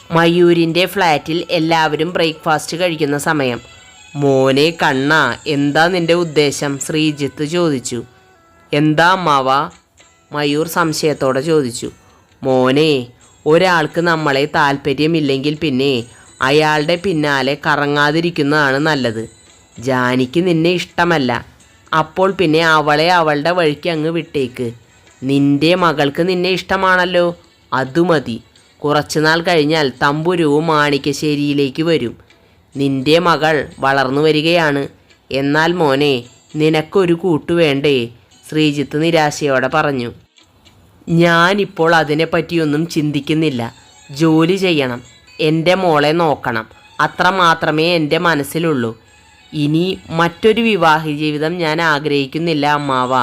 മയൂരിൻ്റെ ഫ്ലാറ്റിൽ എല്ലാവരും ബ്രേക്ക്ഫാസ്റ്റ് കഴിക്കുന്ന സമയം. മോനെ കണ്ണ, എന്താ നിന്റെ ഉദ്ദേശം? ശ്രീജിത്ത് ചോദിച്ചു. എന്താ അമ്മാവ? മയൂർ സംശയത്തോടെ ചോദിച്ചു. മോനെ, ഒരാൾക്ക് നമ്മളെ താല്പര്യമില്ലെങ്കിൽ പിന്നെ അയാളുടെ പിന്നാലെ കറങ്ങാതിരിക്കുന്നതാണ് നല്ലത്. ജാനിക്ക് നിന്നെ ഇഷ്ടമല്ല, അപ്പോൾ പിന്നെ അവളെ അവളുടെ വഴിക്ക് അങ്ങ് വിട്ടേക്ക്. നിന്റെ മകൾക്ക് നിന്നെ ഇഷ്ടമാണല്ലോ, അതുമതി. കുറച്ചുനാൾ കഴിഞ്ഞാൽ തമ്പുരുവും മാണിക്യശ്ശേരിയിലേക്ക് വരും. നിന്റെ മകൾ വളർന്നു വരികയാണ്. എന്നാൽ മോനെ, നിനക്കൊരു കൂട്ടു വേണ്ടേ? ശ്രീജിത്ത് നിരാശയോടെ പറഞ്ഞു. ഞാനിപ്പോൾ അതിനെപ്പറ്റിയൊന്നും ചിന്തിക്കുന്നില്ല. ജോലി ചെയ്യണം, എൻ്റെ മോളെ നോക്കണം, അത്ര മാത്രമേ എൻ്റെ മനസ്സിലുള്ളൂ. ഇനി മറ്റൊരു വിവാഹ ജീവിതം ഞാൻ ആഗ്രഹിക്കുന്നില്ല അമ്മാവ.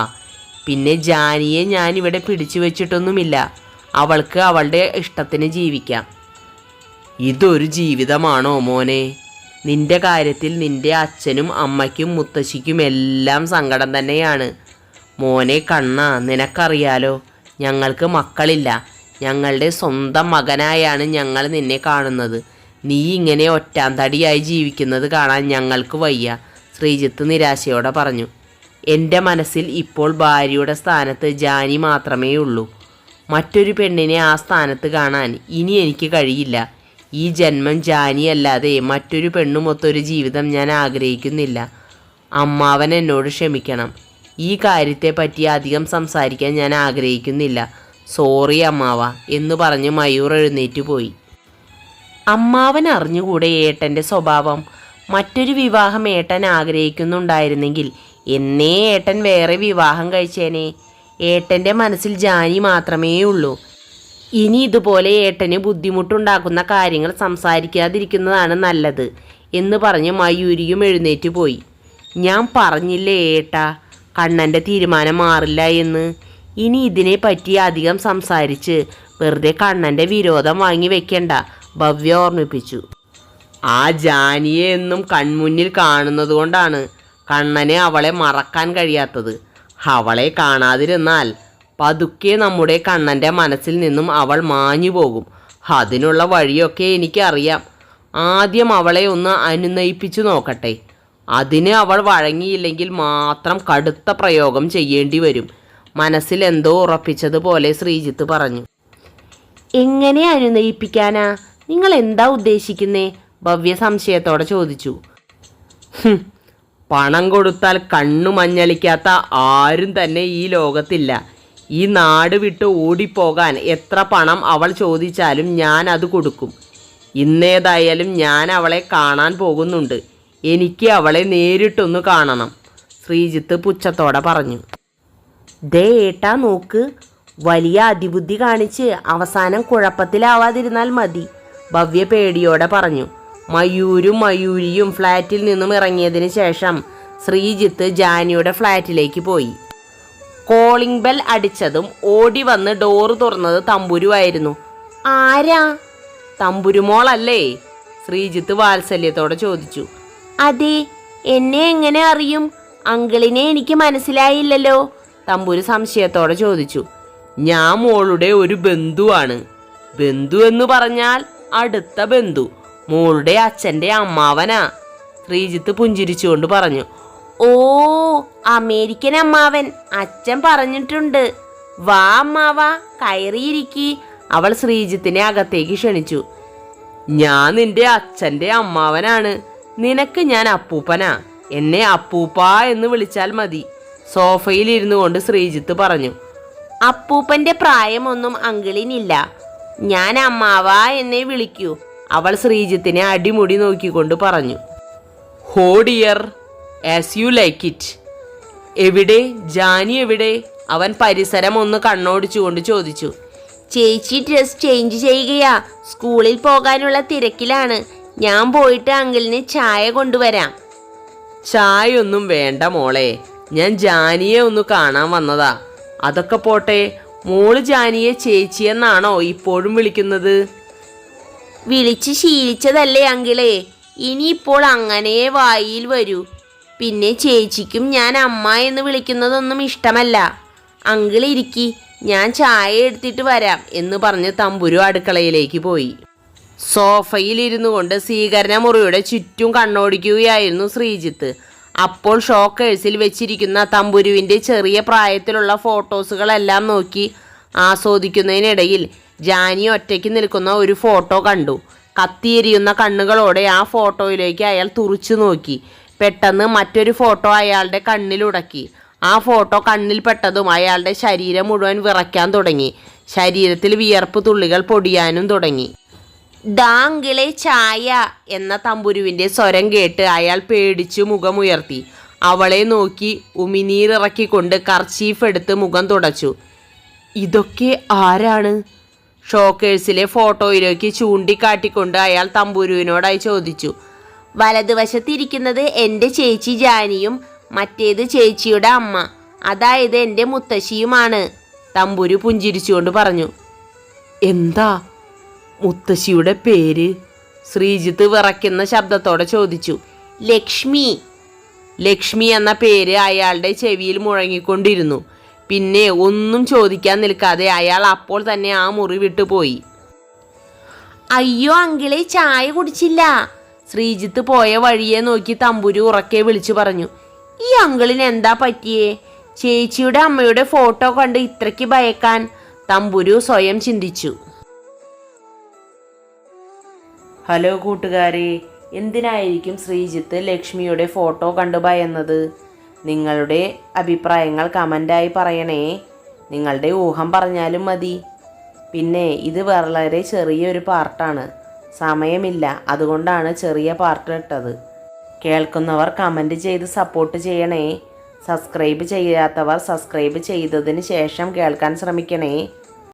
പിന്നെ ജാനിയെ ഞാനിവിടെ പിടിച്ചു വച്ചിട്ടൊന്നുമില്ല. അവൾക്ക് അവളുടെ ഇഷ്ടത്തിന് ജീവിക്കാം. ഇതൊരു ജീവിതമാണോ മോനെ? നിന്റെ കാര്യത്തിൽ നിന്റെ അച്ഛനും അമ്മയ്ക്കും മുത്തശ്ശിക്കും എല്ലാം സങ്കടം തന്നെയാണ്. മോനെ കണ്ണ, നിനക്കറിയാലോ, ഞങ്ങൾക്ക് മക്കളില്ല. ഞങ്ങളുടെ സ്വന്തം മകനായാണ് ഞങ്ങൾ നിന്നെ കാണുന്നത്. നീ ഇങ്ങനെ ഒറ്റാന്തടിയായി ജീവിക്കുന്നത് കാണാൻ ഞങ്ങൾക്ക് വയ്യ, ശ്രീജിത്ത് നിരാശയോടെ പറഞ്ഞു. എൻ്റെ മനസ്സിൽ ഇപ്പോൾ ഭാര്യയുടെ സ്ഥാനത്ത് ജാനി മാത്രമേ ഉള്ളൂ. മറ്റൊരു പെണ്ണിനെ ആ സ്ഥാനത്ത് കാണാൻ ഇനി എനിക്ക് കഴിയില്ല. ഈ ജന്മം ജാനിയല്ലാതെ മറ്റൊരു പെണ്ണുമൊത്തൊരു ജീവിതം ഞാൻ ആഗ്രഹിക്കുന്നില്ല. അമ്മാവൻ എന്നോട് ക്ഷമിക്കണം. ഈ കാര്യത്തെപ്പറ്റി അധികം സംസാരിക്കാൻ ഞാൻ ആഗ്രഹിക്കുന്നില്ല. സോറി അമ്മാവ എന്ന് പറഞ്ഞ് മയൂർ എഴുന്നേറ്റ് പോയി. അമ്മാവൻ അറിഞ്ഞുകൂടെ ഏട്ടൻ്റെ സ്വഭാവം? മറ്റൊരു വിവാഹം ഏട്ടൻ ആഗ്രഹിക്കുന്നുണ്ടായിരുന്നെങ്കിൽ എന്നേ ഏട്ടൻ വേറെ വിവാഹം കഴിച്ചേനെ. ഏട്ടൻ്റെ മനസ്സിൽ ജാനി മാത്രമേ ഉള്ളൂ. ഇനി ഇതുപോലെ ഏട്ടന് ബുദ്ധിമുട്ടുണ്ടാക്കുന്ന കാര്യങ്ങൾ സംസാരിക്കാതിരിക്കുന്നതാണ് നല്ലത് എന്ന് പറഞ്ഞ് മയൂരിയും എഴുന്നേറ്റ് പോയി. ഞാൻ പറഞ്ഞില്ലേ ഏട്ടാ, കണ്ണൻ്റെ തീരുമാനം മാറില്ല എന്ന്. ഇനി ഇതിനെപ്പറ്റി അധികം സംസാരിച്ച് വെറുതെ കണ്ണൻ്റെ വിരോധം വാങ്ങി വെക്കണ്ട, ഭവ്യ ഓർമ്മിപ്പിച്ചു. ആ ജാനിയെ എന്നും കൺമുന്നിൽ കാണുന്നത് കൊണ്ടാണ് കണ്ണനെ അവളെ മറക്കാൻ കഴിയാത്തത്. അവളെ കാണാതിരുന്നാൽ പതുക്കെ നമ്മുടെ കണ്ണൻ്റെ മനസ്സിൽ നിന്നും അവൾ മാഞ്ഞു പോകും. അതിനുള്ള വഴിയൊക്കെ എനിക്കറിയാം. ആദ്യം അവളെ ഒന്ന് അനുനയിപ്പിച്ചു നോക്കട്ടെ. അതിന് അവൾ വഴങ്ങിയില്ലെങ്കിൽ മാത്രം കടുത്ത പ്രയോഗം ചെയ്യേണ്ടി വരും. മനസ്സിൽ എന്തോ ഉറപ്പിച്ചതുപോലെ ശ്രീജിത്ത് പറഞ്ഞു. എങ്ങനെ അനുനയിപ്പിക്കാനാ? നിങ്ങൾ എന്താ ഉദ്ദേശിക്കുന്നേ? ഭവ്യ സംശയത്തോടെ ചോദിച്ചു. പണം കൊടുത്താൽ കണ്ണു മഞ്ഞളിക്കാത്ത ആരും തന്നെ ഈ ലോകത്തില്ല. ഈ നാട് വിട്ട് ഓടിപ്പോകാൻ എത്ര പണം അവൾ ചോദിച്ചാലും ഞാൻ അത് കൊടുക്കും. ഇന്നേതായാലും ഞാൻ അവളെ കാണാൻ പോകുന്നുണ്ട്. എനിക്ക് അവളെ നേരിട്ടൊന്ന് കാണണം, ശ്രീജിത്ത് പുച്ഛത്തോടെ പറഞ്ഞു. ദേ ഏട്ടാ നോക്ക്, വലിയ അതിബുദ്ധി കാണിച്ച് അവസാനം കുഴപ്പത്തിലാവാതിരുന്നാൽ മതി, ഭവ്യ പേടിയോടെ പറഞ്ഞു. മയൂരിയും ഫ്ലാറ്റിൽ നിന്നും ഇറങ്ങിയതിന് ശേഷം ശ്രീജിത്ത് ജാനിയുടെ ഫ്ലാറ്റിലേക്ക് പോയി. കോളിംഗ് ബെൽ അടിച്ചതും ഓടി വന്ന് ഡോറ് തുറന്നത് തമ്പുരുവായിരുന്നു. ആരാ? തമ്പുരുമോളല്ലേ? ശ്രീജിത്ത് വാത്സല്യത്തോടെ ചോദിച്ചു. അതെ, എന്നെ എങ്ങനെ അറിയും? അങ്കിളിനെ എനിക്ക് മനസ്സിലായില്ലല്ലോ, തമ്പുരു സംശയത്തോടെ ചോദിച്ചു. ഞാൻ മോളുടെ ഒരു ബന്ധുവാണ്. ബന്ധു എന്ന് പറഞ്ഞാൽ അടുത്ത ബന്ധു, മോളുടെ അച്ഛൻ്റെ അമ്മാവനാ, ശ്രീജിത്ത് പുഞ്ചിരിച്ചുകൊണ്ട് പറഞ്ഞു. ഓ, അമേരിക്കൻ അമ്മാവൻ, അച്ഛൻ പറഞ്ഞിട്ടുണ്ട്. വാ അമ്മാവ, കയറിയിരിക്കി, അവൾ ശ്രീജിത്തിനെ അകത്തേക്ക് ക്ഷണിച്ചു. ഞാൻ നിന്റെ അച്ഛൻ്റെ അമ്മാവനാണ്. നിനക്ക് ഞാൻ അപ്പൂപ്പനാ. എന്നെ അപ്പൂപ്പ എന്ന് വിളിച്ചാൽ മതി, സോഫയിൽ ഇരുന്നു കൊണ്ട് ശ്രീജിത്ത് പറഞ്ഞു. അപ്പൂപ്പൻ്റെ പ്രായമൊന്നും അങ്കിളിനില്ല. ഞാൻ അമ്മാവ എന്നേ വിളിക്കൂ, അവൾ ശ്രീജിത്തിനെ അടിമുടി നോക്കിക്കൊണ്ട് പറഞ്ഞു. ഹോ dear, as you like it. എവിടെ ജാനി, എവിടെ? അവൻ പരിസരം ഒന്ന് കണ്ണോടിച്ചുകൊണ്ട് ചോദിച്ചു. ചേച്ചി ഡ്രസ് ചേഞ്ച് ചെയ്യുകയാ, സ്കൂളിൽ പോകാനുള്ള തിരക്കിലാണ്. ഞാൻ പോയിട്ട് അങ്കിളിന് ചായ കൊണ്ടുവരാം. ചായ ഒന്നും വേണ്ട മോളെ, ഞാൻ ജാനിയെ ഒന്ന് കാണാൻ വന്നതാ. അതൊക്കെ പോട്ടെ, മോള് ജാനിയെ ചേച്ചിയെന്നാണോ ഇപ്പോഴും വിളിക്കുന്നത്? വിളിച്ച് ശീലിച്ചതല്ലേ അങ്കിളേ, ഇനിയിപ്പോൾ അങ്ങനെ വായിൽ വരൂ. പിന്നെ ചേച്ചിക്കും ഞാൻ അമ്മ എന്ന് വിളിക്കുന്നതൊന്നും ഇഷ്ടമല്ല. അങ്കിൾ ഇരിക്കി, ഞാൻ ചായ എടുത്തിട്ട് വരാം എന്ന് പറഞ്ഞ് തമ്പുരു അടുക്കളയിലേക്ക് പോയി. സോഫയിലിരുന്നു കൊണ്ട് സ്വീകരണ മുറിയുടെ ചുറ്റും കണ്ണോടിക്കുകയായിരുന്നു ശ്രീജിത്ത്. അപ്പോൾ ഷോക്കേഴ്സിൽ വെച്ചിരിക്കുന്ന തമ്പുരുവിൻ്റെ ചെറിയ പ്രായത്തിലുള്ള ഫോട്ടോസുകളെല്ലാം നോക്കി ആസ്വദിക്കുന്നതിനിടയിൽ ജാനി ഒറ്റയ്ക്ക് നിൽക്കുന്ന ഒരു ഫോട്ടോ കണ്ടു. കത്തിയെരിയുന്ന കണ്ണുകളോടെ ആ ഫോട്ടോയിലേക്ക് അയാൾ തുറിച്ചു നോക്കി. പെട്ടെന്ന് മറ്റൊരു ഫോട്ടോ അയാളുടെ കണ്ണിലുടക്കി. ആ ഫോട്ടോ കണ്ണിൽ പെട്ടതും അയാളുടെ ശരീരം മുഴുവൻ വിറയ്ക്കാൻ തുടങ്ങി. ശരീരത്തിൽ വിയർപ്പ് തുള്ളികൾ പൊടിയാനും തുടങ്ങി. ദാങ്കിളെ ചായ എന്ന തമ്പുരുവിൻ്റെ സ്വരം കേട്ട് അയാൾ പേടിച്ചു മുഖമുയർത്തി. അവളെ നോക്കി ഉമിനീരിറക്കിക്കൊണ്ട് കർച്ചീഫ് എടുത്ത് മുഖം തുടച്ചു. ഇതൊക്കെ ആരാണ്? ഷോക്കേഴ്സിലെ ഫോട്ടോയിലേക്ക് ചൂണ്ടിക്കാട്ടിക്കൊണ്ട് അയാൾ തമ്പുരുവിനോടായി ചോദിച്ചു. വലതുവശത്തിരിക്കുന്നത് എൻ്റെ ചേച്ചി ജാനിയും മറ്റേത് ചേച്ചിയുടെ അമ്മ, അതായത് എൻ്റെ മുത്തശ്ശിയുമാണ്, തമ്പുരു പുഞ്ചിരിച്ചുകൊണ്ട് പറഞ്ഞു. എന്താ മുത്തശ്ശിയുടെ പേര്? ശ്രീജിത്ത് വിറയ്ക്കുന്ന ശബ്ദത്തോടെ ചോദിച്ചു. ലക്ഷ്മി. ലക്ഷ്മി എന്ന പേര് അയാളുടെ ചെവിയിൽ മുഴങ്ങിക്കൊണ്ടിരുന്നു. പിന്നെ ഒന്നും ചോദിക്കാൻ നിൽക്കാതെ അയാൾ അപ്പോൾ തന്നെ ആ മുറി വിട്ടുപോയി. അയ്യോ അങ്കിളെ, ചായ കുടിച്ചില്ല. ശ്രീജിത്ത് പോയ വഴിയെ നോക്കി തമ്പുരു ഉറക്കെ വിളിച്ചു പറഞ്ഞു. ഈ അങ്കിളിന് എന്താ പറ്റിയേ? ചേച്ചിയുടെ അമ്മയുടെ ഫോട്ടോ കണ്ട് ഇത്രയ്ക്ക് ഭയക്കാൻ? തമ്പുരു സ്വയം ചിന്തിച്ചു. ഹലോ കൂട്ടുകാരെ, എന്തിനായിരിക്കും ശ്രീജിത്ത് ലക്ഷ്മിയുടെ ഫോട്ടോ കണ്ട് ഭയന്നത്? നിങ്ങളുടെ അഭിപ്രായങ്ങൾ കമൻ്റായി പറയണേ. നിങ്ങളുടെ ഊഹം പറഞ്ഞാലും മതി. പിന്നെ ഇത് വളരെ ചെറിയൊരു പാർട്ടാണ്, സമയമില്ല, അതുകൊണ്ടാണ് ചെറിയ പാർട്ട് ഇട്ടത്. കേൾക്കുന്നവർ കമൻറ്റ് ചെയ്ത് സപ്പോർട്ട് ചെയ്യണേ. സബ്സ്ക്രൈബ് ചെയ്യാത്തവർ സബ്സ്ക്രൈബ് ചെയ്തതിന് ശേഷം കേൾക്കാൻ ശ്രമിക്കണേ.